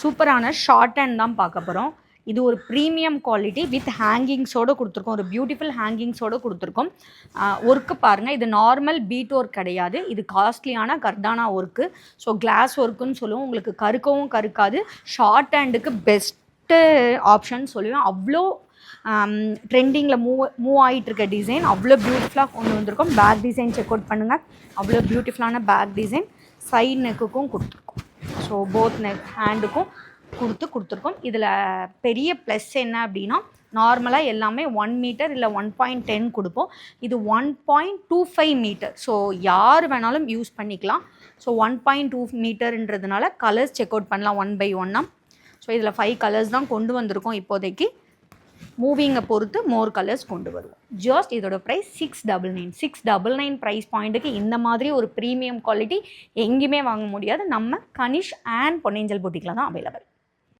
சூப்பரான short hand தான் பார்க்க போகிறோம். இது ஒரு ப்ரீமியம் குவாலிட்டி வித் ஹேங்கிங்ஸோடு கொடுத்துருக்கோம். ஒரு பியூட்டிஃபுல் ஹேங்கிங்ஸோடு கொடுத்துருக்கோம். ஒர்க்கு பாருங்கள், இது நார்மல் பீட் ஒர்க் கிடையாது, இது காஸ்ட்லியான கர்தானா ஒர்க்கு. ஸோ கிளாஸ் ஒர்க்குன்னு சொல்லுவோம். உங்களுக்கு கருக்கவும் கருக்காது. ஷார்ட் ஹேண்டுக்கு பெஸ்ட்டு ஆப்ஷன் சொல்லுவேன். அவ்வளோ ட்ரெண்டிங்கில் மூவ் ஆகிட்டு இருக்க டிசைன் அவ்வளோ பியூட்டிஃபுல்லாக கொண்டு வந்திருக்கோம். பேக் டிசைன் செக் அவுட் பண்ணுங்கள். அவ்வளோ பியூட்டிஃபுல்லான பேக் டிசைன். சைட் நெக்குக்கும் கொடுத்துருக்கோம். ஸோ போத் நெக் ஹேண்டுக்கும் கொடுத்துருக்கோம். இதில் பெரிய ப்ளஸ் என்ன அப்படின்னா, நார்மலாக எல்லாமே 1 மீட்டர் இல்லை 1.10 கொடுப்போம். இது 1.25 மீட்டர். ஸோ யார் வேணாலும் யூஸ் பண்ணிக்கலாம். ஸோ 1.2 மீட்டர்ன்றதுனால கலர்ஸ் செக் அவுட் பண்ணலாம் 1 by 1. ஸோ இதில் 5 கலர்ஸ் தான் கொண்டு வந்திருக்கோம். இப்போதைக்கு மூவிங்கை பொறுத்து மோர் கலர்ஸ் கொண்டு வருவோம். ஜஸ்ட் இதோட ப்ரைஸ் 699. 699 ப்ரைஸ் பாயிண்ட்டுக்கு இந்த மாதிரி ஒரு ப்ரீமியம் குவாலிட்டி எங்கேயுமே வாங்க முடியாது. நம்ம கனிஷ் அண்ட் பொன்னியின் செல்வன் புட்டிக்கில் தான் அவைலபிள்.